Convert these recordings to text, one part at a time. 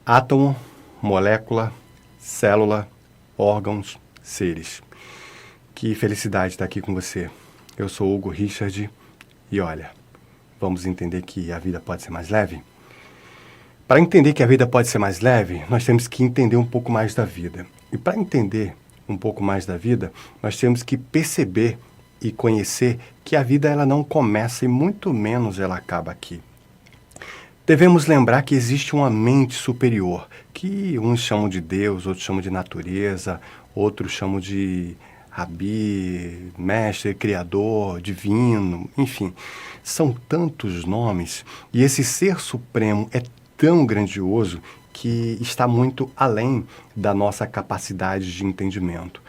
Átomo, molécula, célula, órgãos, seres. Que felicidade estar aqui com você. Eu sou Hugo Richard e olha, vamos entender que a vida pode ser mais leve? Para entender que a vida pode ser mais leve, nós temos que entender um pouco mais da vida. E para entender um pouco mais da vida, nós temos que perceber e conhecer que a vida ela não começa e muito menos ela acaba aqui. Devemos lembrar que existe uma mente superior, que uns chamam de Deus, outros chamam de natureza, outros chamam de Rabi, mestre, criador, divino, enfim. São tantos nomes e esse ser supremo é tão grandioso que está muito além da nossa capacidade de entendimento.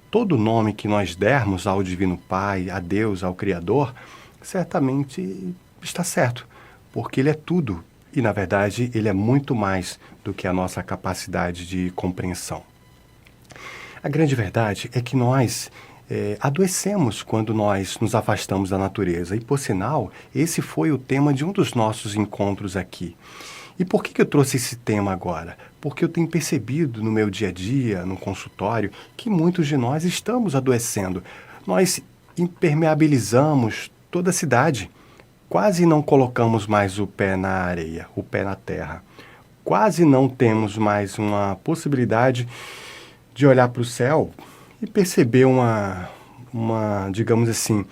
Todo nome que nós dermos ao Divino Pai, a Deus, ao Criador, certamente está certo, porque Ele é tudo. E, na verdade, ele é muito mais do que a nossa capacidade de compreensão. A grande verdade é que nós adoecemos quando nós nos afastamos da natureza. E, por sinal, esse foi o tema de um dos nossos encontros aqui. E por que eu trouxe esse tema agora? Porque eu tenho percebido no meu dia a dia, no consultório, que muitos de nós estamos adoecendo. Nós impermeabilizamos toda a cidade. Quase não colocamos mais o pé na areia, o pé na terra. Quase não temos mais uma possibilidade de olhar para o céu e perceber digamos assim,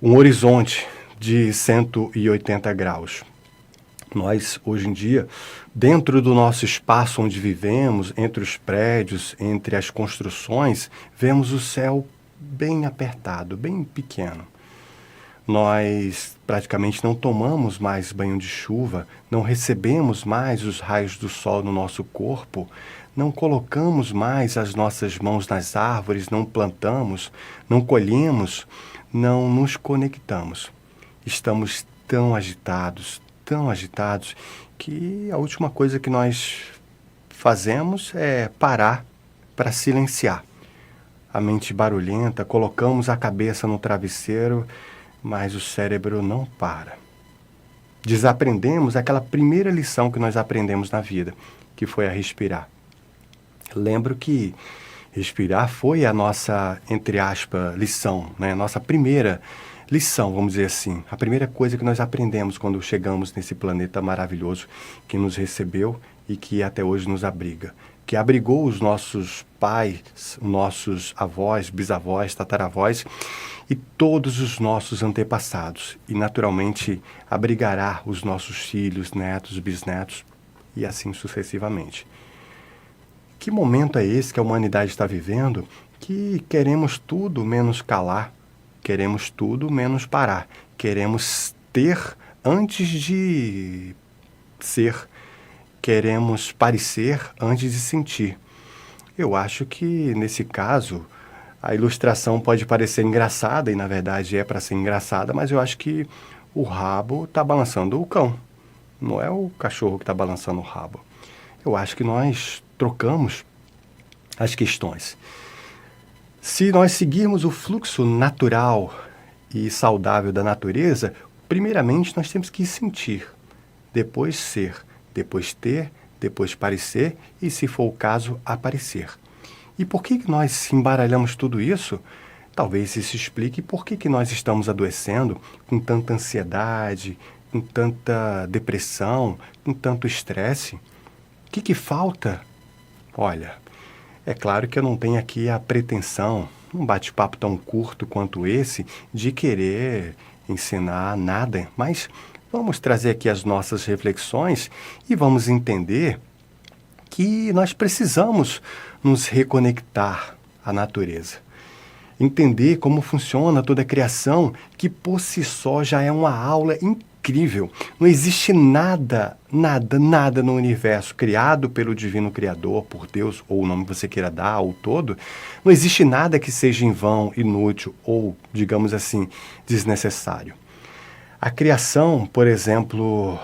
um horizonte de 180 graus. Nós, hoje em dia, dentro do nosso espaço onde vivemos, entre os prédios, entre as construções, vemos o céu bem apertado, bem pequeno. Nós praticamente não tomamos mais banho de chuva, não recebemos mais os raios do sol no nosso corpo, não colocamos mais as nossas mãos nas árvores, não plantamos, não colhemos, não nos conectamos. Estamos tão agitados, que a última coisa que nós fazemos é parar para silenciar. A mente barulhenta, colocamos a cabeça no travesseiro, mas o cérebro não para. Desaprendemos aquela primeira lição que nós aprendemos na vida, que foi a respirar. Lembro que respirar foi a nossa, entre aspas, lição, né? Nossa primeira lição, vamos dizer assim. A primeira coisa que nós aprendemos quando chegamos nesse planeta maravilhoso que nos recebeu e que até hoje nos abriga. Que abrigou os nossos pais, nossos avós, bisavós, tataravós e todos os nossos antepassados. E, naturalmente, abrigará os nossos filhos, netos, bisnetos e assim sucessivamente. Que momento é esse que a humanidade está vivendo que queremos tudo menos calar, queremos tudo menos parar, queremos ter antes de ser, queremos parecer antes de sentir. Eu acho que, nesse caso, a ilustração pode parecer engraçada, e na verdade é para ser engraçada, mas eu acho que o rabo está balançando o cão. Não é o cachorro que está balançando o rabo. Eu acho que nós trocamos as questões. Se nós seguirmos o fluxo natural e saudável da natureza, primeiramente nós temos que sentir, depois ser, depois ter, depois parecer e, se for o caso, aparecer. E por que nós embaralhamos tudo isso? Talvez isso explique por que nós estamos adoecendo com tanta ansiedade, com tanta depressão, com tanto estresse. O que falta? Olha, é claro que eu não tenho aqui a pretensão, um bate-papo tão curto quanto esse, de querer ensinar nada, mas vamos trazer aqui as nossas reflexões e vamos entender que nós precisamos nos reconectar à natureza. Entender como funciona toda a criação, que por si só já é uma aula incrível. Não existe nada no universo criado pelo Divino Criador, por Deus, ou o nome que você queira dar, ou todo. Não existe nada que seja em vão, inútil ou, digamos assim, desnecessário. A criação, por exemplo,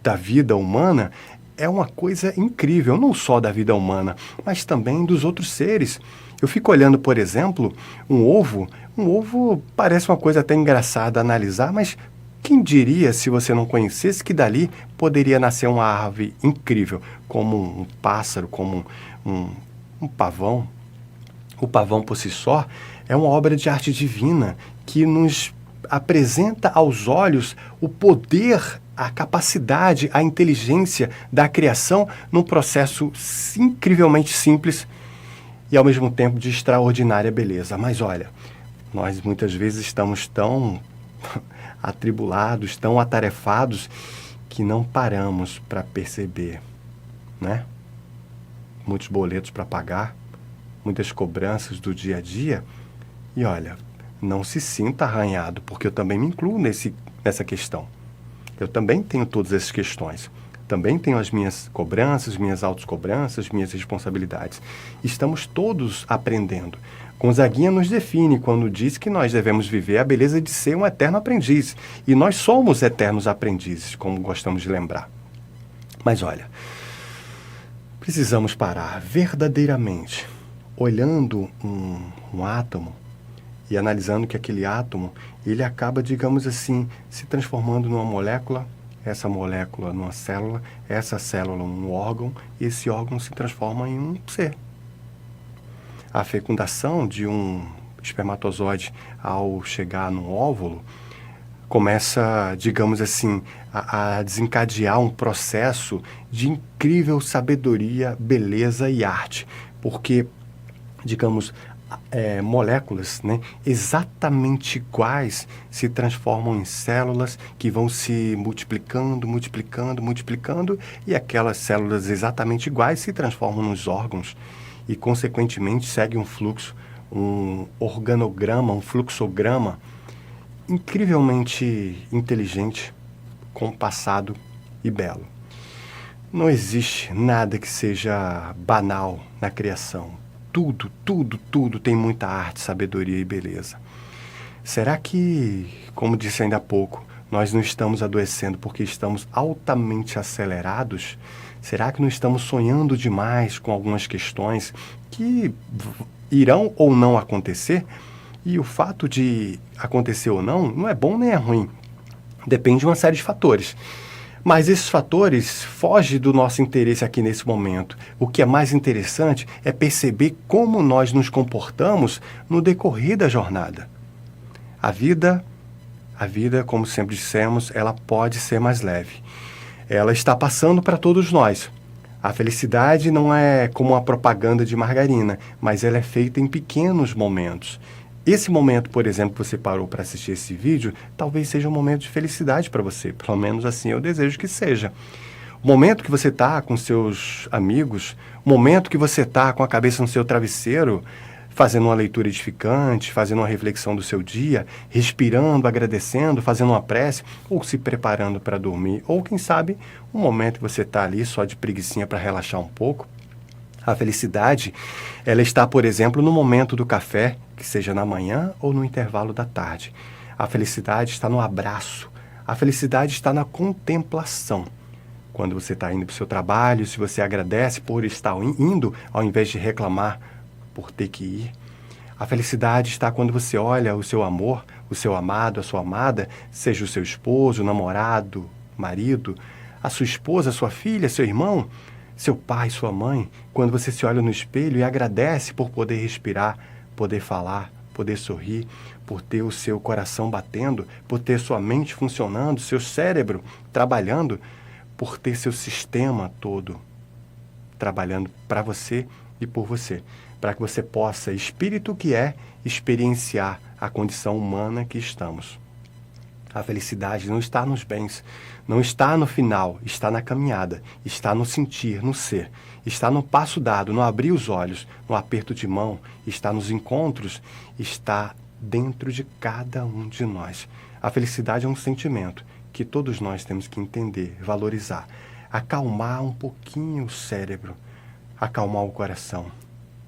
da vida humana é uma coisa incrível, não só da vida humana, mas também dos outros seres. Eu fico olhando, por exemplo, um ovo parece uma coisa até engraçada a analisar, mas Quem diria, se você não conhecesse, que dali poderia nascer uma árvore incrível, como um pássaro, como um pavão. O pavão, por si só, é uma obra de arte divina que nos apresenta aos olhos o poder, a capacidade, a inteligência da criação num processo incrivelmente simples e, ao mesmo tempo, de extraordinária beleza. Mas olha, nós muitas vezes estamos tão atribulados, tão atarefados, que não paramos para perceber, né? Muitos boletos para pagar, muitas cobranças do dia a dia. E olha, não se sinta arranhado, porque eu também me incluo nessa questão. Eu também tenho todas essas questões. Também tenho as minhas cobranças, minhas autocobranças, minhas responsabilidades. Estamos todos aprendendo. Gonzaguinha nos define quando diz que nós devemos viver a beleza de ser um eterno aprendiz. E nós somos eternos aprendizes, como gostamos de lembrar. Mas olha, precisamos parar verdadeiramente, olhando um átomo e analisando que aquele átomo, ele acaba, digamos assim, se transformando numa molécula, essa molécula numa célula, essa célula num órgão, e esse órgão se transforma em um ser. A fecundação de um espermatozoide ao chegar num óvulo começa, digamos assim, a desencadear um processo de incrível sabedoria, beleza e arte, porque, digamos, moléculas, né, exatamente iguais se transformam em células que vão se multiplicando, multiplicando, multiplicando, e aquelas células exatamente iguais se transformam nos órgãos e, consequentemente, segue um fluxo, um organograma, um fluxograma incrivelmente inteligente, compassado e belo. Não existe nada que seja banal na criação. Tudo, tudo, tudo tem muita arte, sabedoria e beleza. Será que, como disse ainda há pouco, nós não estamos adoecendo porque estamos altamente acelerados? Será que não estamos sonhando demais com algumas questões que irão ou não acontecer? E o fato de acontecer ou não é bom nem é ruim. Depende de uma série de fatores. Mas esses fatores fogem do nosso interesse aqui nesse momento. O que é mais interessante é perceber como nós nos comportamos no decorrer da jornada. A vida, como sempre dissemos, ela pode ser mais leve. Ela está passando para todos nós. A felicidade não é como uma propaganda de margarina, mas ela é feita em pequenos momentos. Esse momento, por exemplo, que você parou para assistir esse vídeo, talvez seja um momento de felicidade para você. Pelo menos assim eu desejo que seja. O momento que você está com seus amigos, o momento que você está com a cabeça no seu travesseiro, fazendo uma leitura edificante, fazendo uma reflexão do seu dia, respirando, agradecendo, fazendo uma prece, ou se preparando para dormir, ou quem sabe, um momento que você está ali só de preguicinha para relaxar um pouco. A felicidade, ela está, por exemplo, no momento do café, que seja na manhã ou no intervalo da tarde. A felicidade está no abraço. A felicidade está na contemplação. Quando você está indo para o seu trabalho, se você agradece por estar indo, ao invés de reclamar por ter que ir. A felicidade está quando você olha o seu amor, o seu amado, a sua amada, seja o seu esposo, namorado, marido, a sua esposa, a sua filha, seu irmão, seu pai, sua mãe, quando você se olha no espelho e agradece por poder respirar, poder falar, poder sorrir, por ter o seu coração batendo, por ter sua mente funcionando, seu cérebro trabalhando, por ter seu sistema todo trabalhando para você e por você, para que você possa, espírito que é, experienciar a condição humana que estamos. A felicidade não está nos bens, não está no final, está na caminhada, está no sentir, no ser, está no passo dado, no abrir os olhos, no aperto de mão, está nos encontros, está dentro de cada um de nós. A felicidade é um sentimento que todos nós temos que entender, valorizar, acalmar um pouquinho o cérebro, acalmar o coração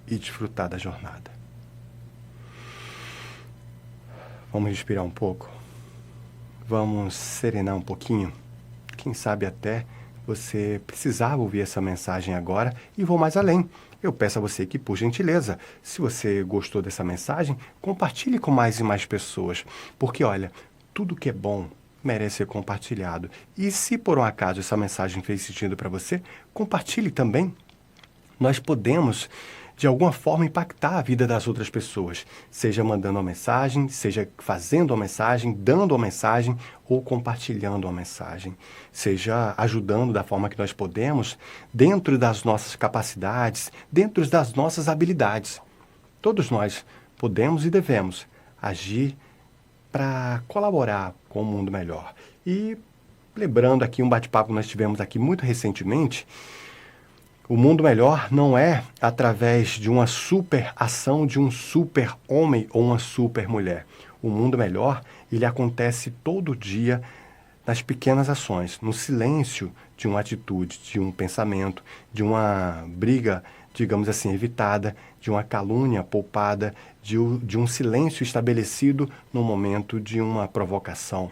e desfrutar da jornada. Vamos respirar um pouco? Vamos serenar um pouquinho? Quem sabe até você precisava ouvir essa mensagem agora e vou mais além. Eu peço a você que, por gentileza, se você gostou dessa mensagem, compartilhe com mais e mais pessoas. Porque, olha, tudo que é bom, merece ser compartilhado. E se por um acaso essa mensagem fez sentido para você, compartilhe também. Nós podemos, de alguma forma, impactar a vida das outras pessoas, seja mandando uma mensagem, seja fazendo uma mensagem, dando uma mensagem ou compartilhando uma mensagem, seja ajudando da forma que nós podemos, dentro das nossas capacidades, dentro das nossas habilidades. Todos nós podemos e devemos agir para colaborar com um mundo melhor. E lembrando aqui um bate-papo que nós tivemos aqui muito recentemente, o mundo melhor não é através de uma super ação de um super homem ou uma super mulher. O mundo melhor, ele acontece todo dia nas pequenas ações, no silêncio de uma atitude, de um pensamento, de uma briga, digamos assim, evitada, de uma calúnia poupada, de um silêncio estabelecido no momento de uma provocação.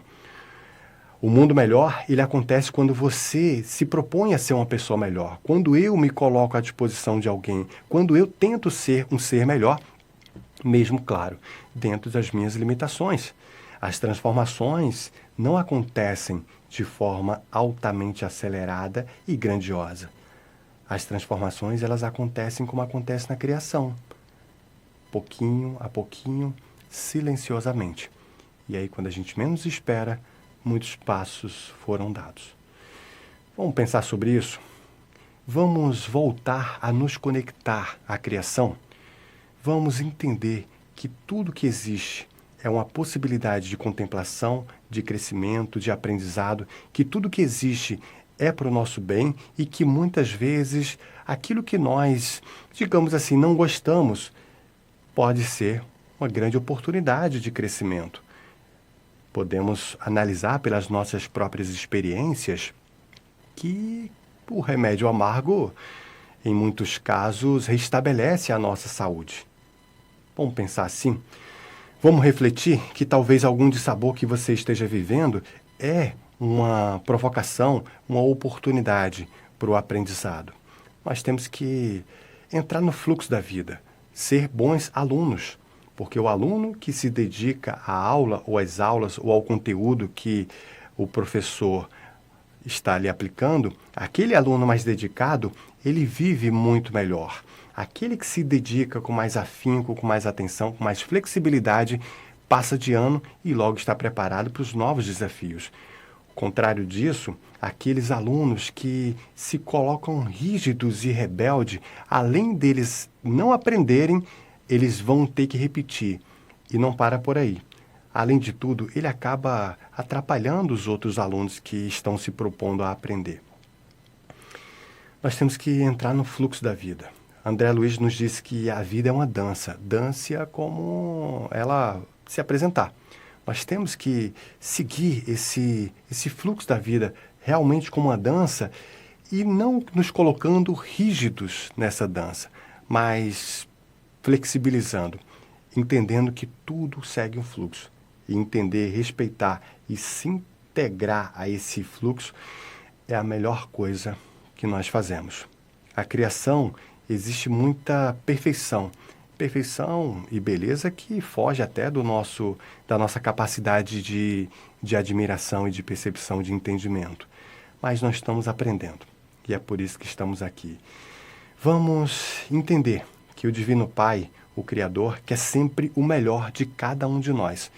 O mundo melhor, ele acontece quando você se propõe a ser uma pessoa melhor. Quando eu me coloco à disposição de alguém. Quando eu tento ser um ser melhor, mesmo, claro, dentro das minhas limitações. As transformações não acontecem de forma altamente acelerada e grandiosa. As transformações, elas acontecem como acontece na criação. Pouquinho a pouquinho, silenciosamente. E aí, quando a gente menos espera, muitos passos foram dados. Vamos pensar sobre isso? Vamos voltar a nos conectar à criação? Vamos entender que tudo que existe é uma possibilidade de contemplação, de crescimento, de aprendizado, que tudo que existe é para o nosso bem e que muitas vezes aquilo que nós, digamos assim, não gostamos, pode ser uma grande oportunidade de crescimento. Podemos analisar pelas nossas próprias experiências que o remédio amargo, em muitos casos, restabelece a nossa saúde. Vamos pensar assim? Vamos refletir que talvez algum dissabor que você esteja vivendo é uma provocação, uma oportunidade para o aprendizado. Nós temos que entrar no fluxo da vida, ser bons alunos. Porque o aluno que se dedica à aula ou às aulas ou ao conteúdo que o professor está lhe aplicando, aquele aluno mais dedicado, ele vive muito melhor. Aquele que se dedica com mais afinco, com mais atenção, com mais flexibilidade, passa de ano e logo está preparado para os novos desafios. Ao contrário disso, aqueles alunos que se colocam rígidos e rebeldes, além deles não aprenderem, eles vão ter que repetir. E não para por aí. Além de tudo, ele acaba atrapalhando os outros alunos que estão se propondo a aprender. Nós temos que entrar no fluxo da vida. André Luiz nos disse que a vida é uma dança. Dance-a como ela se apresentar. Nós temos que seguir esse fluxo da vida realmente como uma dança e não nos colocando rígidos nessa dança, mas flexibilizando, entendendo que tudo segue um fluxo. E entender, respeitar e se integrar a esse fluxo é a melhor coisa que nós fazemos. A criação existe muita perfeição. Perfeição e beleza que foge até da nossa capacidade de admiração e de percepção, de entendimento. Mas nós estamos aprendendo e é por isso que estamos aqui. Vamos entender que o Divino Pai, o Criador, quer sempre o melhor de cada um de nós.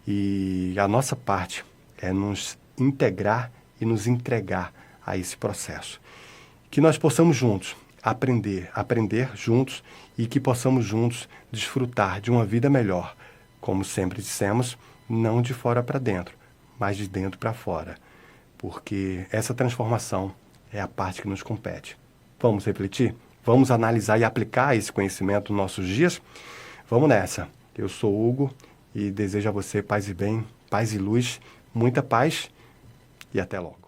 E a nossa parte é nos integrar e nos entregar a esse processo. Que nós possamos juntos aprender juntos e que possamos juntos desfrutar de uma vida melhor. Como sempre dissemos, não de fora para dentro, mas de dentro para fora. Porque essa transformação é a parte que nos compete. Vamos refletir? Vamos analisar e aplicar esse conhecimento nos nossos dias? Vamos nessa. Eu sou Hugo e desejo a você paz e bem, paz e luz, muita paz e até logo.